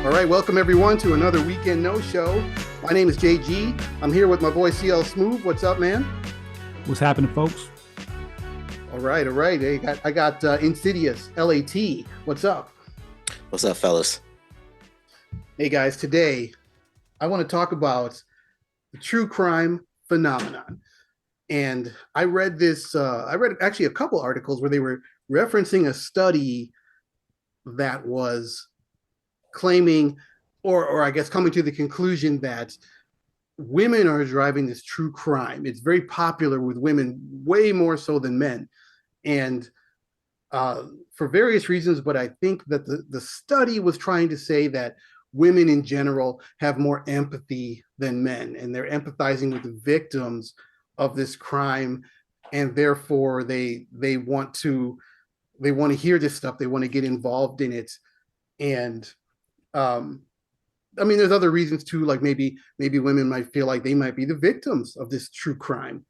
All right, welcome everyone to another Weekend No Show. My name is JG. I'm here with my boy CL Smooth. What's up, man? What's happening, folks? All right. Hey, I got Insidious LAT. What's up? What's up, fellas? Hey guys, today I want to talk about the true crime phenomenon. And I read actually a couple articles where they were referencing a study that was claiming, or I guess coming to the conclusion that women are driving this true crime. It's very popular with women, way more so than men. And for various reasons, but I think that the study was trying to say that women in general have more empathy than men, and they're empathizing with the victims of this crime, and therefore they want to hear this stuff, they want to get involved in it. And I mean, there's other reasons too, like maybe women might feel like they might be the victims of this true crime,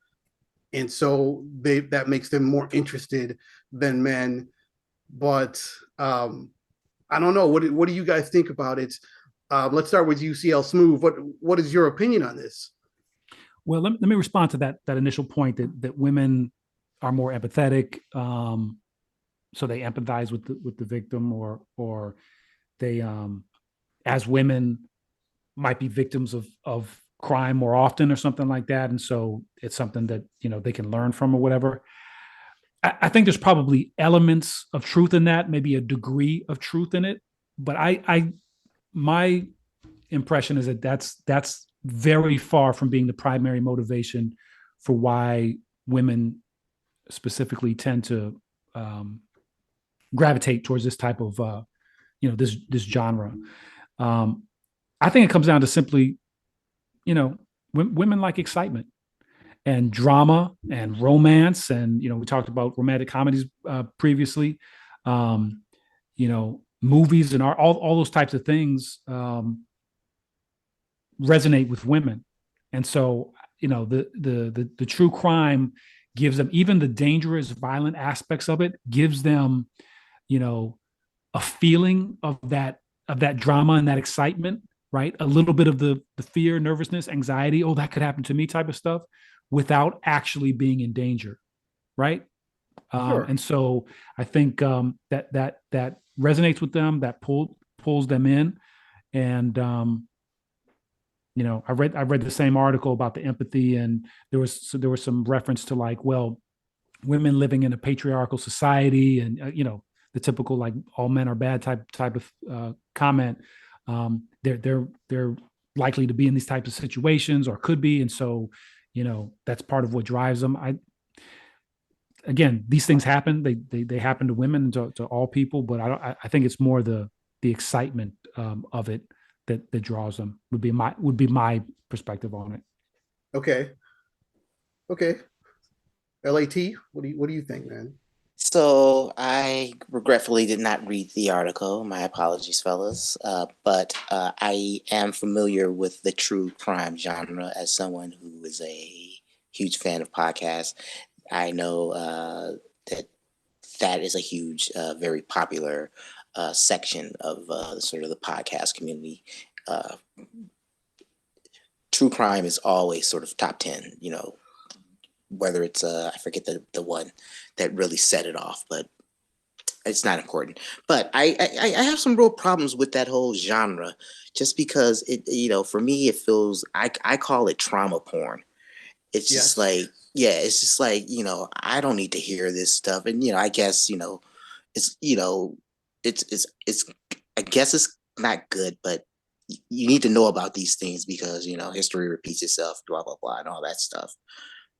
and so that makes them more interested than men. But I don't know. What do you guys think about it? Let's start with UCL Smooth. What is your opinion on this? Well, let me respond to that initial point that women are more empathetic, so they empathize with the victim, or they as women might be victims of crime more often or something like that, and so it's something that they can learn from or whatever. I think there's probably elements of truth in that, maybe a degree of truth in it, but my impression is that that's very far from being the primary motivation for why women specifically tend to gravitate towards this type of this genre. I think it comes down to simply, women like excitement and drama and romance, and we talked about romantic comedies previously. Movies and all those types of things resonate with women, and so the true crime gives them, even the dangerous, violent aspects of it, gives them a feeling of that drama and that excitement, right? A little bit of the fear, nervousness, anxiety, oh, that could happen to me type of stuff, without actually being in danger, right? Sure. And so I think that resonates with them, that pulls them in. And I read the same article about the empathy, and there was some reference to, like, well, women living in a patriarchal society, and the typical, like, all men are bad type of comment. They're likely to be in these types of situations, or could be, and so that's part of what drives them. Again, these things happen. They happen to women, to all people, but I think it's more the excitement of it that draws them. Would be my perspective on it. Okay. LAT, what do you think, man? So I regretfully did not read the article. My apologies, fellas. But I am familiar with the true crime genre as someone who is a huge fan of podcasts. I know that is a huge, very popular section of sort of the podcast community. True crime is always sort of top 10, whether it's I forget the one that really set it off, but it's not important. But I have some real problems with that whole genre, just because it, for me, it feels, I call it trauma porn. It's Yes. just like, yeah, it's just like, I don't need to hear this stuff. And, I guess, it's, it's, I guess it's not good, but you need to know about these things because, history repeats itself, blah, blah, blah, and all that stuff.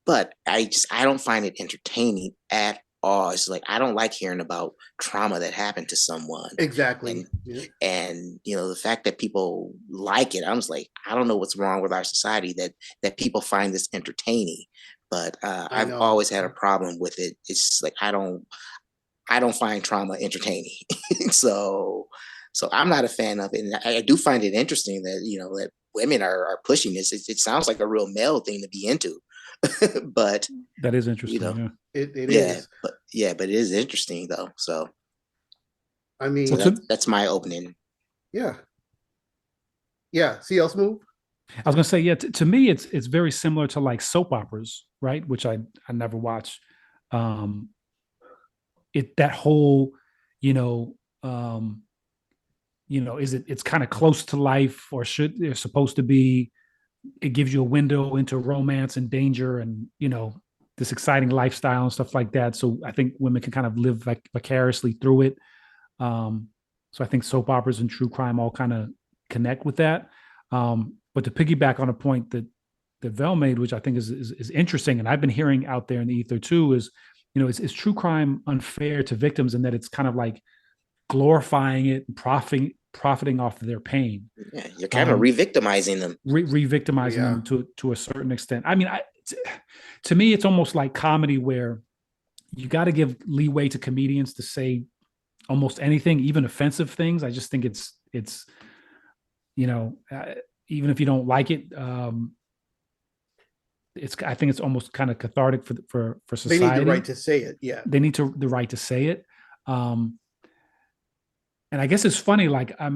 But I don't find it entertaining at all. It's like, I don't like hearing about trauma that happened to someone. Exactly. And the fact that people like it, I'm just like, I don't know what's wrong with our society that people find this entertaining. But I've always had a problem with it. It's just like, I don't find trauma entertaining. so I'm not a fan of it. And I do find it interesting that that women are pushing this. It sounds like a real male thing to be into. But that is interesting. It yeah, is. but it is interesting though. So I mean, so that's my opening. Yeah. Yeah, CL Smooth. I was gonna say, yeah. To me, it's very similar to like soap operas, right? Which I never watch. Um, it that whole, you know, um, is it's kind of close to life, or should they're supposed to be? It gives you a window into romance and danger, and this exciting lifestyle and stuff like that. So I think women can kind of live vicariously through it. Um, so I think soap operas and true crime all kind of connect with that. But to piggyback on a point that Vel made, which I think is interesting, and I've been hearing out there in the ether too, is is true crime unfair to victims in that it's kind of like glorifying it and profiting off of their pain. Yeah, you're kind of re-victimizing them. Re-victimizing Yeah. them to a certain extent. I mean, to me, it's almost like comedy where you got to give leeway to comedians to say almost anything, even offensive things. I just think it's even if you don't like it, I think it's almost kind of cathartic for society. They need the right to say it. Yeah, they need the right to say it. And I guess it's funny, like a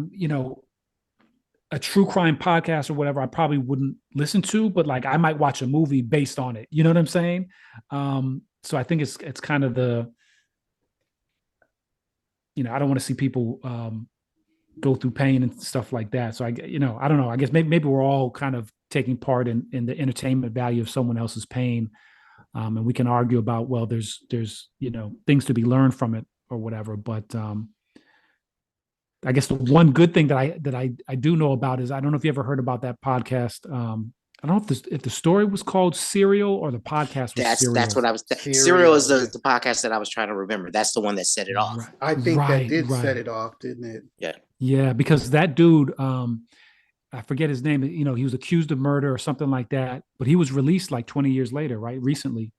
true crime podcast or whatever, I probably wouldn't listen to, but like I might watch a movie based on it. You know what I'm saying? So I think it's kind of I don't want to see people go through pain and stuff like that. So I don't know. I guess maybe we're all kind of taking part in the entertainment value of someone else's pain, and we can argue about, well, there's things to be learned from it or whatever. But I guess the one good thing that I do know about is, I don't know if you ever heard about that podcast. I don't know if the story was called Serial or the podcast was Serial. That's what I was. Serial is the podcast that I was trying to remember. That's the one that set it off. Right. I think that did set it off, didn't it? Yeah. Yeah, because that dude, I forget his name. He was accused of murder or something like that, but he was released like 20 years later, right? Recently.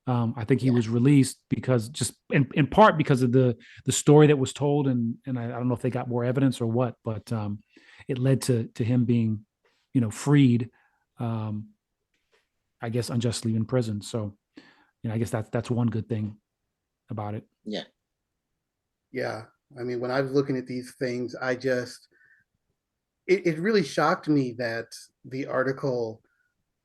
I think he was released because just in part because of the story that was told, and I don't know if they got more evidence or what, but it led to him being, freed, I guess unjustly in prison. So, I guess that's one good thing about it. Yeah. Yeah. I mean, when I was looking at these things, it really shocked me that the article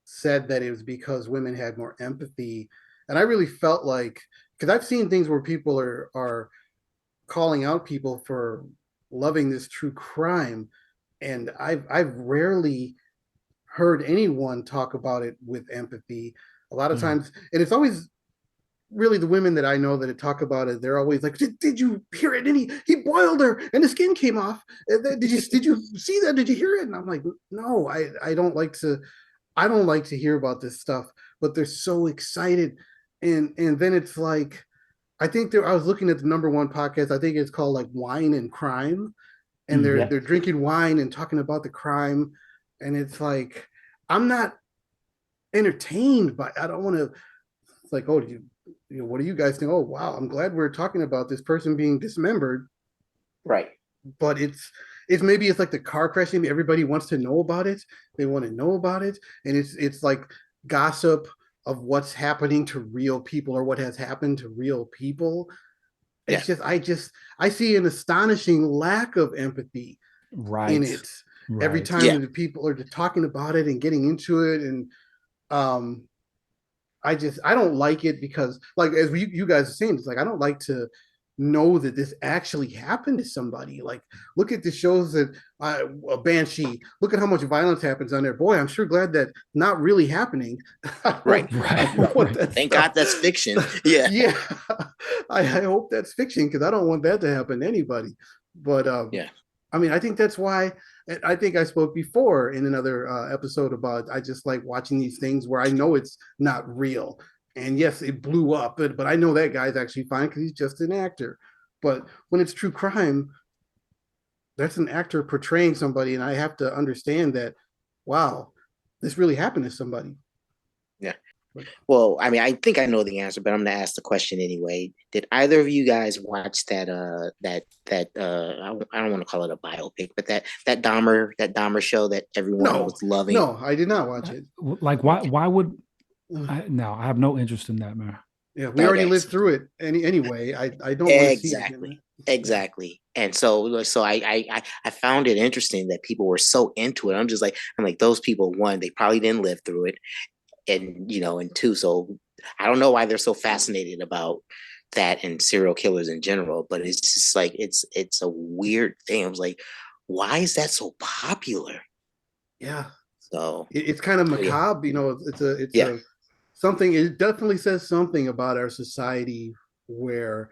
said that it was because women had more empathy. And I really felt like, because I've seen things where people are calling out people for loving this true crime, and I've rarely heard anyone talk about it with empathy. A lot of times, and it's always really the women that I know that talk about it. They're always like, "Did you hear it? And he boiled her, and the skin came off. Did you see that? Did you hear it?" And I'm like, "No, I don't like to." I don't like to hear about this stuff, but they're so excited. And then it's like, I think I was looking at the number one podcast. I think it's called like Wine and Crime. And they're drinking wine and talking about the crime. And it's like, I'm not entertained by, I don't want to, it's like, oh, what do you guys think? Oh, wow, I'm glad we're talking about this person being dismembered. Right. But it's maybe it's like the car crashing. Everybody wants to know about it. They want to know about it. And it's like gossip of what's happening to real people or what has happened to real people. It's just I see an astonishing lack of empathy in it. Right. Every time the people are talking about it and getting into it. And I don't like it because, like, as you guys are saying, it's like, I don't like to know that this actually happened to somebody. Like, look at the shows that a Banshee, look at how much violence happens on there. Boy, I'm sure glad that not really happening. Right. Thank God that's fiction. Yeah. Yeah. I hope that's fiction, because I don't want that to happen to anybody. But I mean, I think that's why, I think I spoke before in another episode about, I just like watching these things where I know it's not real. And yes, it blew up, but I know that guy's actually fine because he's just an actor. But when it's true crime, that's an actor portraying somebody, and I have to understand that, wow, this really happened to somebody. Yeah. Well, I mean, I think I know the answer, but I'm going to ask the question anyway. Did either of you guys watch that I don't want to call it a biopic, but that Dahmer show that everyone was loving? No, I did not watch it. Like, why would? No, I have no interest in that, man. Yeah, we That already lived accident. through it anyway. I don't want to see it Exactly. again. Yeah. Exactly. And so I found it interesting that people were so into it. I'm like, those people, one, they probably didn't live through it. And and two, so I don't know why they're so fascinated about that and serial killers in general, but it's just like it's a weird thing. I was like, why is that so popular? Yeah. So It's kind of yeah. macabre, it's Yeah. a something. It definitely says something about our society where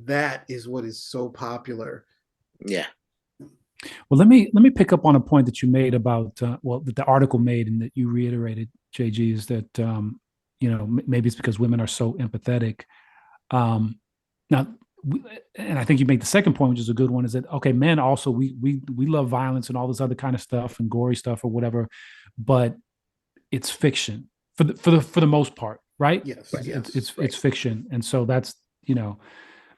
that is what is so popular. Yeah. Well, let me pick up on a point that you made about that the article made and that you reiterated, JG, is that maybe it's because women are so empathetic. Um, now, and I think you make the second point, which is a good one, is that okay, men also we love violence and all this other kind of stuff and gory stuff or whatever, but it's fiction for the most part, right? Yes, It's it's yes. it's, it's fiction, and so that's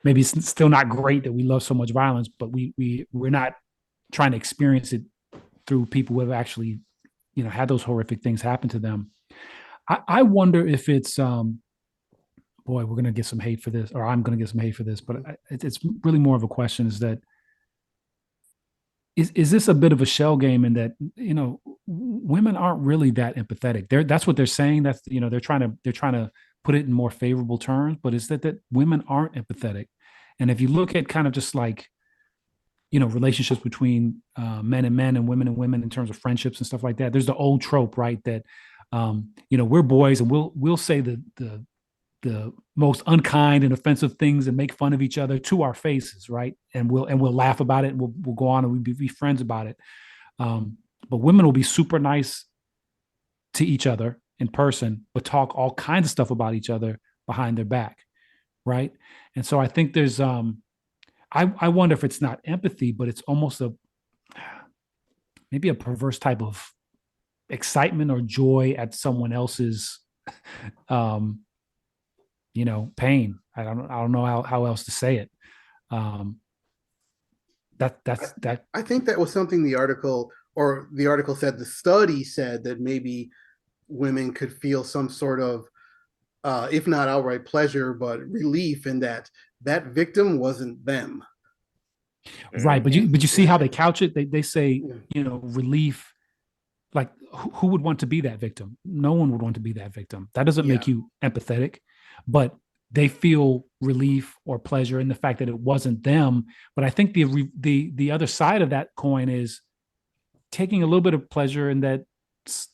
maybe it's still not great that we love so much violence, but we're not trying to experience it through people who have actually had those horrific things happen to them. I wonder if it's boy, we're going to get some hate for this, or I'm going to get some hate for this, but it's really more of a question: is that is this a bit of a shell game in that women aren't really that empathetic? That's what they're saying. That's they're trying to put it in more favorable terms, but is that women aren't empathetic? And if you look at kind of just like relationships between men and men and women in terms of friendships and stuff like that, there's the old trope, right? That we're boys and we'll say the most unkind and offensive things and make fun of each other to our faces, right? And we'll laugh about it and we'll go on and we'll be friends about it. But women will be super nice to each other in person, but talk all kinds of stuff about each other behind their back, right? And so I think there's I wonder if it's not empathy, but it's almost maybe a perverse type of excitement or joy at someone else's um, pain. I don't know how else to say it. Um, I, that I think that was something the article said, the study said that maybe women could feel some sort of if not outright pleasure, but relief in that victim wasn't them. right, but Hmm. you see how Yeah, they couch it. They say yeah, relief. Like who would want to be that victim? No one would want to be that victim. That doesn't yeah. make you empathetic, but they feel relief or pleasure in the fact that it wasn't them. But I think the other side of that coin is taking a little bit of pleasure in that,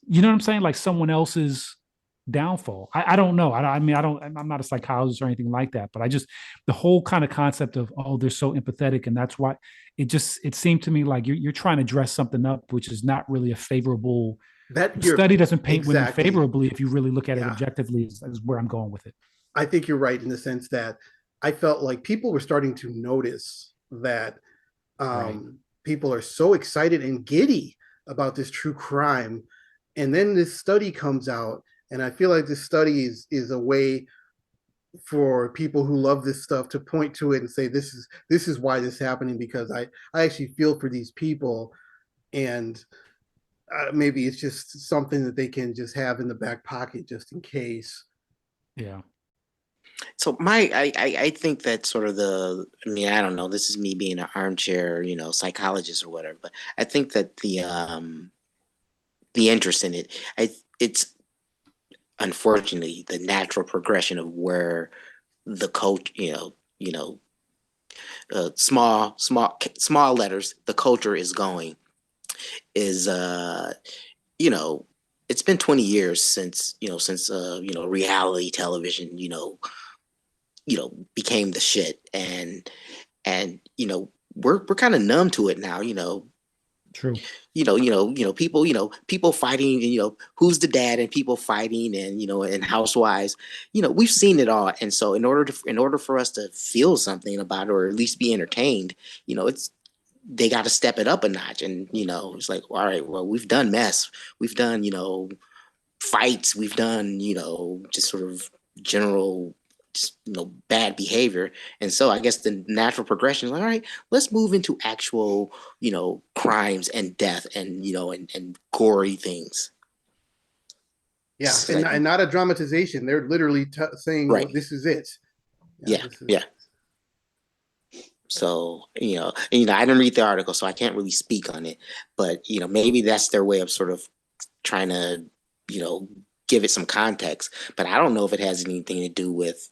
you know what I'm saying? Like someone else's downfall. I don't know. I mean, I'm not a psychologist or anything like that, but the whole kind of concept of, oh, they're so empathetic. And that's why it seemed to me like you're trying to dress something up, which is not really a favorable, That the you're study doesn't paint women exactly. favorably. If you really look at it Yeah, objectively is where I'm going with it. I think you're right in the sense that I felt like people were starting to notice that Right. people are so excited and giddy about this true crime, and then this study comes out, and I feel like this study is a way for people who love this stuff to point to it and say this is why this is happening, because I actually feel for these people, and maybe it's just something that they can just have in the back pocket just in case. Yeah. So I think that sort of I mean, I don't know, this is me being an armchair, psychologist or whatever, but I think that the interest in it, it's unfortunately the natural progression of where the coach, small letters, the culture is going is you know, it's been 20 years since reality television, became the shit, and we're kind of numb to it now, True. people fighting, and who's the dad, and people fighting, and and housewives, we've seen it all. And so in order for us to feel something about it, or at least be entertained, it's they got to step it up a notch. And it's like, all right, well, we've done mess, we've done fights, we've done just sort of general, just bad behavior. And so I guess the natural progression is like, all right, let's move into actual crimes and death, and and gory things. Yeah, and not a dramatization. They're literally saying, right. well, this is it. Yeah, this is yeah. So, I didn't read the article, so I can't really speak on it. But, maybe that's their way of sort of trying to, you know, give it some context. But I don't know if it has anything to do with,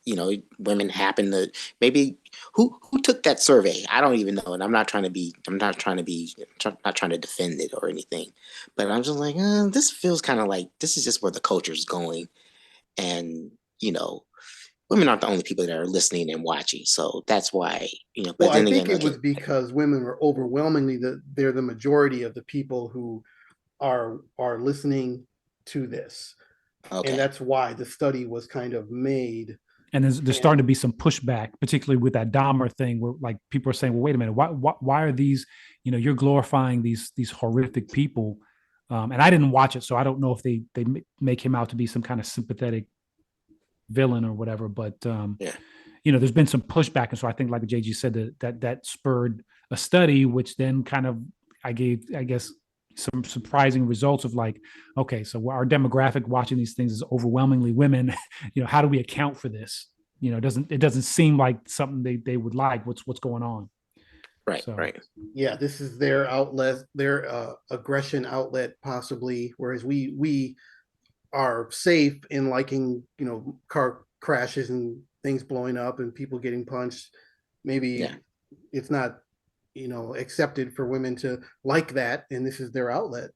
women happen to maybe who took that survey. I don't even know, and not trying to defend it or anything. But I'm just like, this feels kind of like this is just where the culture's going, and you know women aren't the only people that are listening and watching. So that's why, but well, I then think again, it like, was because women were overwhelmingly they're the majority of the people who are listening to this. And okay. that's why the study was kind of made. And there's starting to be some pushback, particularly with that Dahmer thing, where like people are saying, "Well, wait a minute, why are these? You're glorifying these horrific people." And I didn't watch it, so I don't know if they make him out to be some kind of sympathetic villain or whatever. But Yeah. there's been some pushback, and so I think, like JG said, that spurred a study, which then kind of I guess, some surprising results of like, okay, so our demographic watching these things is overwhelmingly women. How do we account for this? It doesn't seem like something they would like. What's going on? Right. So Right. Yeah, this is their outlet, their aggression outlet, possibly. Whereas we are safe in liking, car crashes and things blowing up and people getting punched. Yeah. Maybe it's not, accepted for women to like that, and this is their outlet.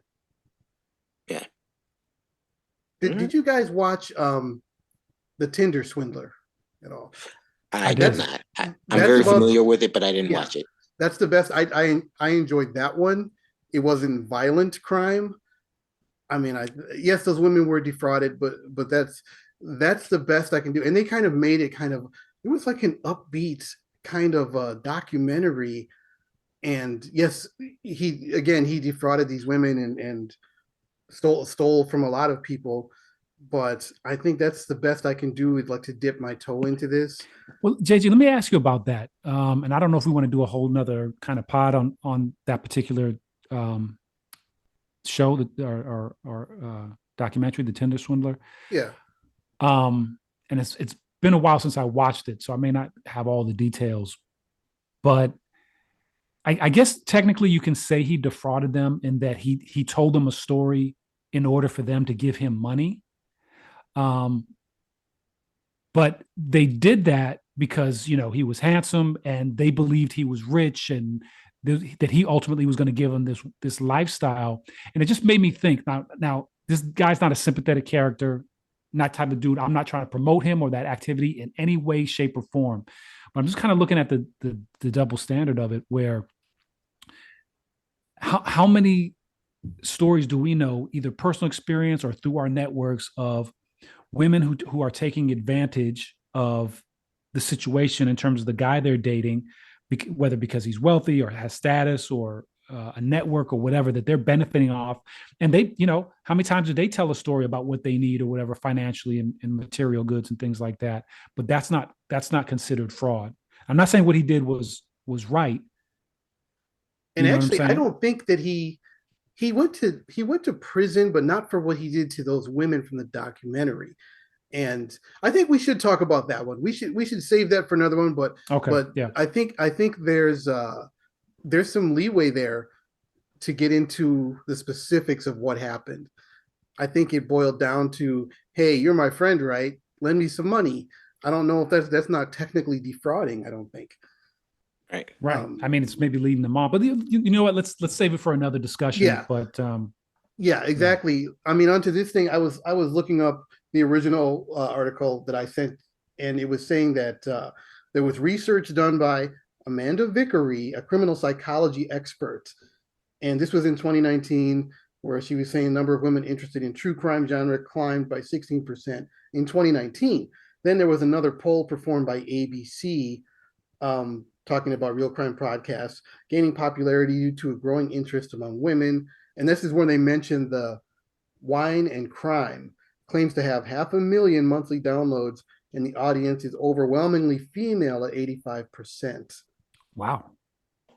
Yeah. Did you guys watch the Tinder Swindler at all? I I did did. not. I'm That's very about, familiar with it, but I didn't yeah, watch it. that's the best. I enjoyed that one. It wasn't violent crime. I mean, yes, those women were defrauded, but that's the best I can do. And they kind of made it kind of, it was like an upbeat kind of documentary. And yes, he defrauded these women and stole from a lot of people. But I think that's the best I can do, is like to dip my toe into this. Well, JG, let me ask you about that. And I don't know if we want to do a whole nother kind of pod on that particular um, show or documentary, The Tinder Swindler. Yeah. And it's been a while since I watched it, so I may not have all the details. But I guess technically you can say he defrauded them in that he told them a story in order for them to give him money. Um, but they did that because he was handsome and they believed he was rich and that he ultimately was going to give them this lifestyle. And it just made me think, now this guy's not a sympathetic character, not type of dude. I'm not trying to promote him or that activity in any way, shape, or form. But I'm just kind of looking at the double standard of it, where how many stories do we know, either personal experience or through our networks, of women who are taking advantage of the situation in terms of the guy they're dating, whether because he's wealthy or has status or a network or whatever that they're benefiting off. And they, how many times do they tell a story about what they need or whatever financially and material goods and things like that? But that's not considered fraud. I'm not saying what he did was right. And You know what I'm actually, I saying? don't think that he went to prison, but not for what he did to those women from the documentary. And I think we should talk about that one. We should save that for another one. But Okay. but Yeah. I think there's some leeway there to get into the specifics of what happened. I think it boiled down to, hey, you're my friend, right? Lend me some money. I don't know if that's not technically defrauding. I don't think. Right. Right. I mean, it's maybe leading them on, but you know what? Let's save it for another discussion. Yeah, But yeah, yeah. exactly. I mean, onto this thing, I was looking up the original article that I sent, and it was saying that there was research done by Amanda Vickery, a criminal psychology expert, and this was in 2019, where she was saying the number of women interested in true crime genre climbed by 16% in 2019. Then there was another poll performed by ABC, talking about real crime podcasts gaining popularity due to a growing interest among women. And this is when they mentioned the Wine and Crime claims to have 500,000 monthly downloads, and the audience is overwhelmingly female at 85%. Wow.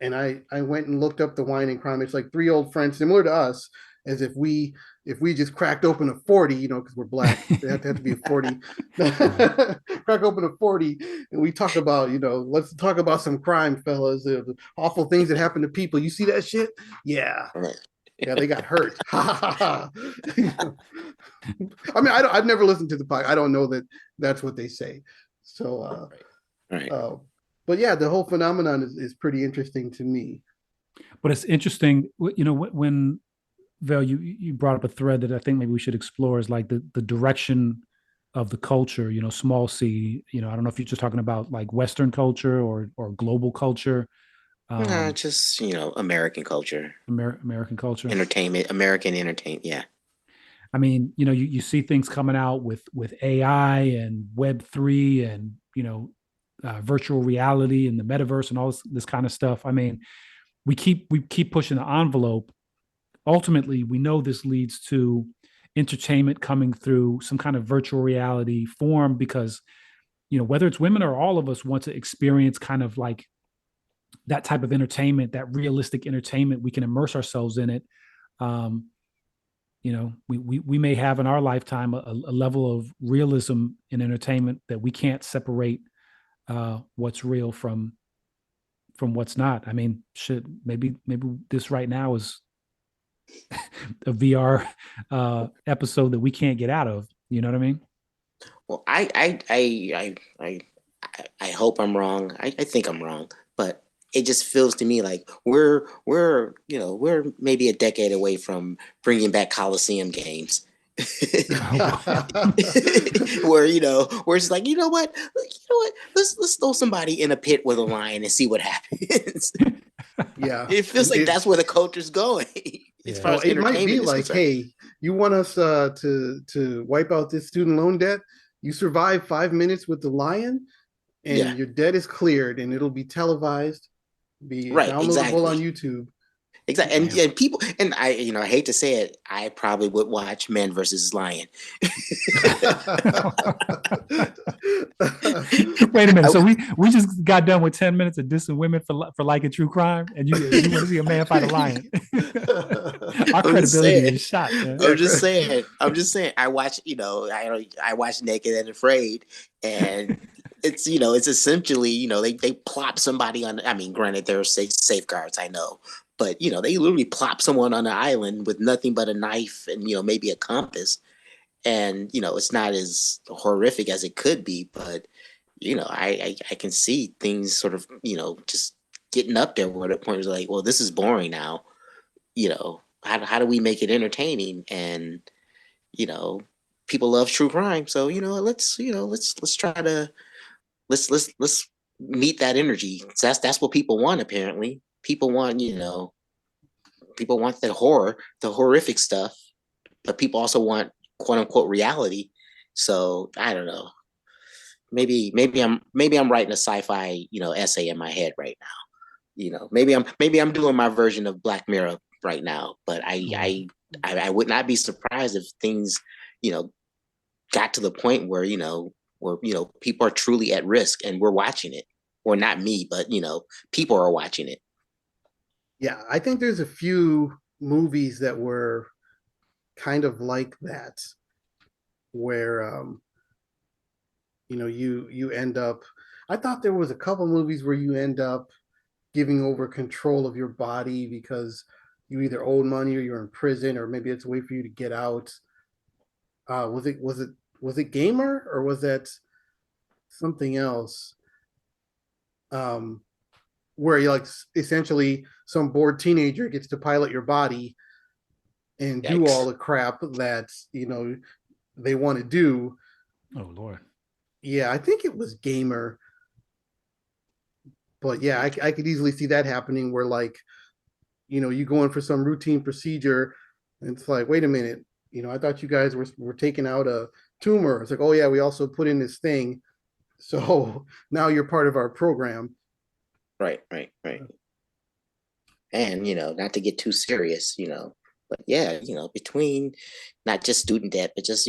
And I went and looked up the Wine and Crime. It's like three old friends, similar to us, as if we just cracked open a 40, because we're black, they have to be a 40. Crack open a 40 and we talk about, let's talk about some crime, fellas, the awful things that happen to people. You see that shit? Yeah. Yeah, they got hurt. I mean, I've never listened to the podcast. I don't know that that's what they say. So, right. But yeah, the whole phenomenon is pretty interesting to me. But it's interesting, when Val, you brought up a thread that I think maybe we should explore, is like the direction of the culture, small c, I don't know if you're just talking about like Western culture or global culture. Just, American culture. American culture. Entertainment, American entertainment, yeah. I mean, you see things coming out with AI and Web3 and, virtual reality and the metaverse and all this kind of stuff. I mean, we keep pushing the envelope. Ultimately, we know this leads to entertainment coming through some kind of virtual reality form, because, whether it's women or all of us want to experience kind of like that type of entertainment, that realistic entertainment. We can immerse ourselves in it. We may have in our lifetime a level of realism in entertainment that we can't separate what's real from what's not. I mean, maybe this right now is a VR episode that we can't get out of. You know what I mean? Well, I hope I'm wrong. I think I'm wrong, but it just feels to me like we're maybe a decade away from bringing back Coliseum games. Where it's like, let's throw somebody in a pit with a lion and see what happens. Yeah, it feels like that's where the culture's going. As far as it might be like, concerned. hey, you want us to wipe out this student loan debt? You survive 5 minutes with the lion, and your debt is cleared, and it'll be televised, be downloadable on YouTube. Exactly. And people, and I hate to say it, I probably would watch Man versus Lion. Wait a minute. So we just got done with 10 minutes of dissing women for liking true crime, and you want to see a man fight a lion? Our credibility is shot. Man. I'm just saying. I watch, I watch Naked and Afraid, and it's it's essentially they plop somebody on. I mean, granted there are safeguards, I know. But they literally plop someone on an island with nothing but a knife and maybe a compass, and it's not as horrific as it could be. But I can see things sort of just getting up there where the point is like, well, this is boring now. How do we make it entertaining? And people love true crime, so let's try to let's meet that energy. That's what people want, apparently. People want the horror, the horrific stuff, but people also want quote unquote reality. So I don't know. Maybe I'm writing a sci-fi essay in my head right now. Maybe I'm doing my version of Black Mirror right now. But I would not be surprised if things got to the point where people are truly at risk and we're watching it. Or not me, but people are watching it. Yeah, I think there's a few movies that were kind of like that, where you end up. I thought there was a couple movies where you end up giving over control of your body because you either owed money or you're in prison, or maybe it's a way for you to get out. Was it Gamer, or was that something else? Where you like essentially some bored teenager gets to pilot your body and do all the crap that they want to do. Oh Lord. Yeah, I think it was Gamer. But yeah, I could easily see that happening where like, you go in for some routine procedure and it's like, wait a minute, I thought you guys were taking out a tumor. It's like, oh yeah, we also put in this thing. So now you're part of our program. Right. And, not to get too serious, but yeah, between not just student debt, but just,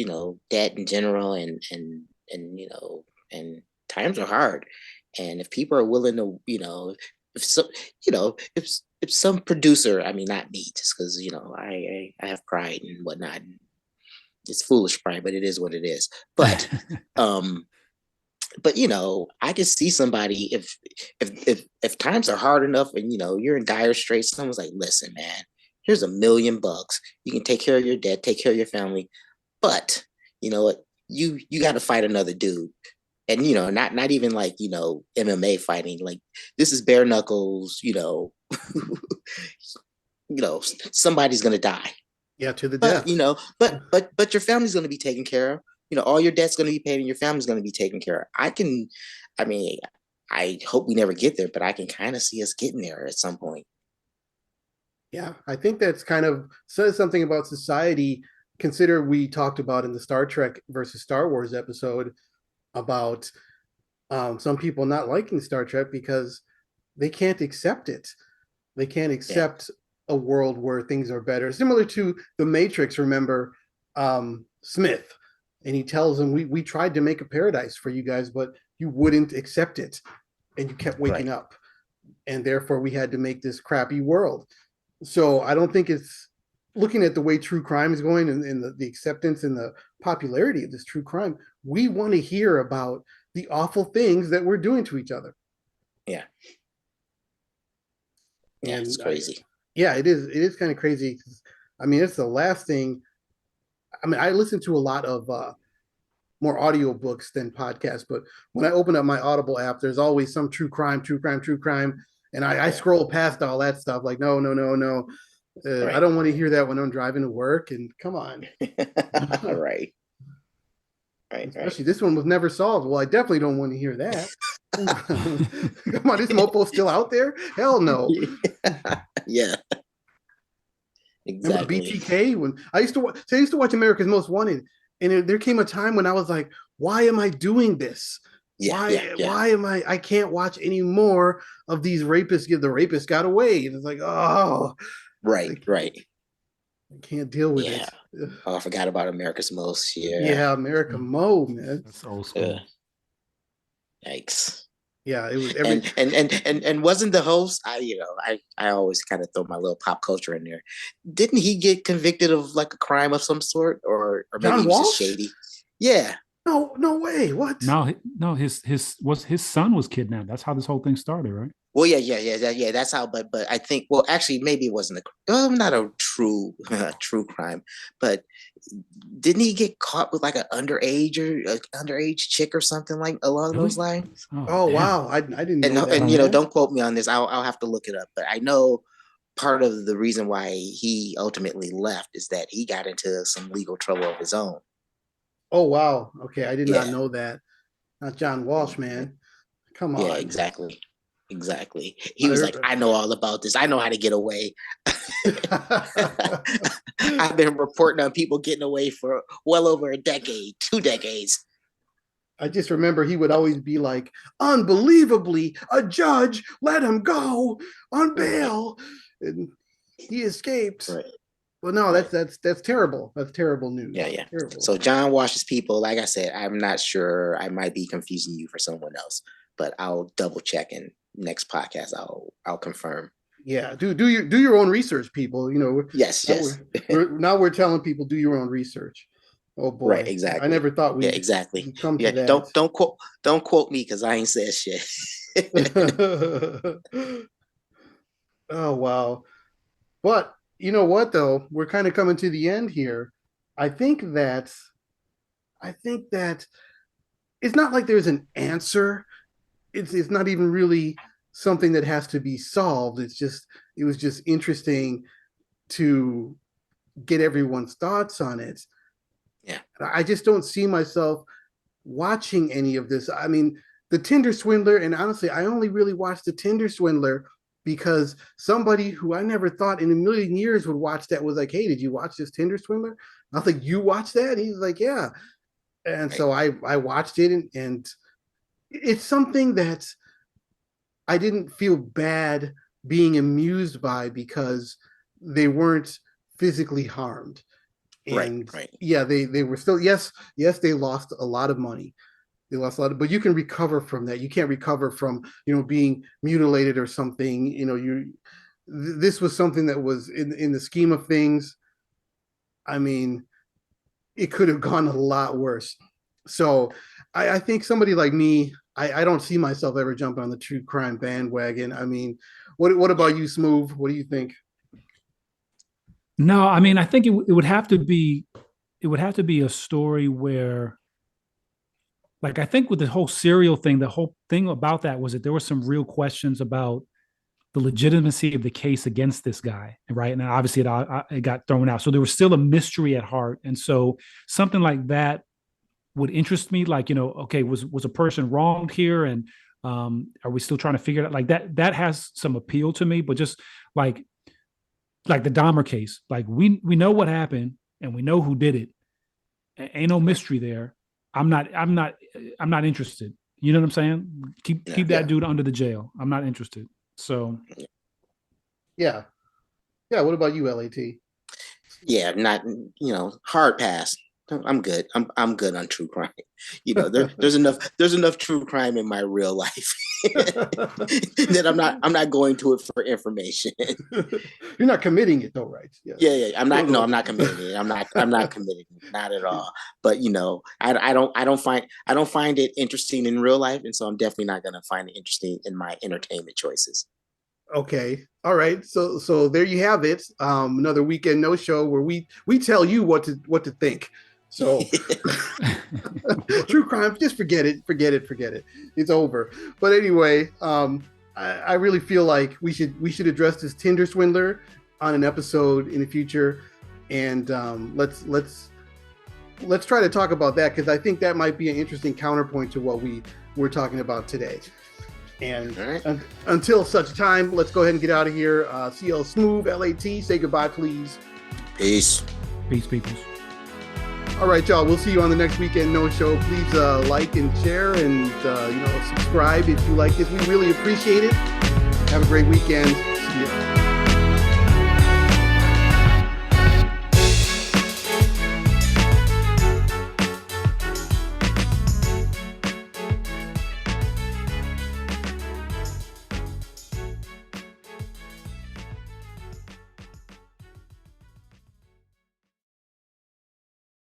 debt in general and times are hard. And if people are willing to, if so, if some producer, I mean, not me, just because I have pride and whatnot. And it's foolish pride, but it is what it is. But um, but I can see somebody if times are hard enough and you're in dire straits. Someone's like, listen, man, here's $1 million. You can take care of your debt, take care of your family, but you know what? You got to fight another dude, and not even like MMA fighting. Like this is bare knuckles. Somebody's gonna die. Yeah, to the But death. but your family's gonna be taken care of. All your debt's gonna be paid, and your family's gonna be taken care of. I mean, I hope we never get there, but I can kind of see us getting there at some point. Yeah, I think that's kind of says something about society. Consider we talked about in the Star Trek versus Star Wars episode about some people not liking Star Trek because they can't accept it. They can't Yeah, accept a world where things are better. Similar to the Matrix, remember Smith, and he tells them, we tried to make a paradise for you guys, but you wouldn't accept it, and you kept waking right. up, and therefore we had to make this crappy world. So I don't think it's looking at the way true crime is going and the acceptance and the popularity of this true crime. We want to hear about the awful things that we're doing to each other. Yeah, yeah, And it's crazy. yeah, it is. It is kind of crazy. I mean, it's the last thing. I mean, I listen to a lot of more audiobooks than podcasts, but when I open up my Audible app, there's always some true crime, true crime, true crime. And I Yeah, scroll past all that stuff like, no, no, no, no. I right. don't want to hear that when I'm driving to work. And come on. Right, right, right. Especially this one was never solved. Well, I definitely don't want to hear that. Come on, this mopo's still out there? Hell no. Yeah, Remember exactly. BTK when I used to watch America's Most Wanted, and there came a time when I was like, why am I doing this? Yeah, yeah, yeah. Why am I can't watch any more of these rapists. The rapist got away, and it's like, oh, Right, I, right. I can't deal with Yeah. it. Oh, I forgot about America's Most. Yeah. Yeah, America Mo, man. That's old Uh, school. Yikes. Yeah, it was every. And wasn't the host? I always kind of throw my little pop culture in there. Didn't he get convicted of like a crime of some sort, or maybe John he was just Walsh? shady? Yeah. No, no way. What? No, his son was kidnapped. That's how this whole thing started, right? Well, yeah. That's how. But I think. Well, actually, maybe it wasn't not a true true crime, but didn't he get caught with like an underage or underage chick or something like along those Really? lines? Oh, Oh damn. wow, I didn't And know I that, don't. man. don't quote me on this. I'll have to look it up. But I know part of the reason why he ultimately left is that he got into some legal trouble of his own. Oh wow. Okay, I did not Yeah, know that. Not John Walsh, mhm. man. Come Yeah, on. exactly, exactly. He was I, like, I know all about this. I know how to get away. I've been reporting on people getting away for well over a decade, 2 decades. I just remember he would always be like, unbelievably, a judge let him go on Right, bail, and he escaped. right, Well, no, right. that's terrible. That's terrible Yeah, news. yeah. Terrible. So John Wash's people, like I said, I'm not sure. I might be confusing you for someone else, but I'll double check and next podcast I'll confirm. Yeah, do your own research, people. Yes, Now yes. now we're telling people do your own research. Oh Right, boy, I exactly. never thought Yeah, we'd exactly. come to Yeah, that. don't quote me because I ain't said shit. Oh wow. But you know what though? We're kind of coming to the end here. I think that I think that it's not like there's an answer. It's not even really something that has to be solved. It was just interesting to get everyone's thoughts on it. Yeah, I just don't see myself watching any of this. I mean, the Tinder Swindler, and honestly, I only really watched the Tinder Swindler because somebody who I never thought in a million years would watch that was like, "Hey, did you watch this Tinder Swindler?" I was like, "You watched that?" And he's like, "Yeah." And right. so I watched it, and it's something that I didn't feel bad being amused by because they weren't physically harmed. Right, And right. yeah, they were still, yes, they lost a lot of money. they lost a lot, but you can recover from that. You can't recover from, being mutilated or something. This was something that was in the scheme of things. I mean, it could have gone a lot worse. So I think somebody like me, I don't see myself ever jumping on the true crime bandwagon. I mean, what about you, Smooth? What do you think? No, I mean, I think it would have to be a story where, like, I think with the whole serial thing, the whole thing about that was that there were some real questions about the legitimacy of the case against this guy, right? And obviously it got thrown out. So there was still a mystery at heart. And so something like that would interest me. Like, okay, was a person wronged here? And are we still trying to figure it out? Like that has some appeal to me, but just like the Dahmer case, like we know what happened and we know who did it. Ain't no mystery there. I'm not interested. You know what I'm saying? Keep that dude under the jail. I'm not interested. So, yeah. What about you, LAT? Yeah, not hard pass. I'm good. I'm good on true crime. There's enough true crime in my real life that I'm not going to it for information. You're not committing it though, right? Yeah. I'm not. No, I'm not committing it. I'm not committing it. Not at all. But I don't find it interesting in real life, and so I'm definitely not going to find it interesting in my entertainment choices. Okay. All right. So there you have it. Another weekend no show where we tell you what to think. So true crime, just forget it. It's over. But anyway, I really feel like we should address this Tinder swindler on an episode in the future, and let's try to talk about that, because I think that might be an interesting counterpoint to what we're talking about today. And until such time, let's go ahead and get out of here. CL Smooth, LAT, say goodbye, please. Peace, people. All right, y'all. We'll see you on the next Weekend No Show. Please like and share and subscribe if you like this. We really appreciate it. Have a great weekend. See you.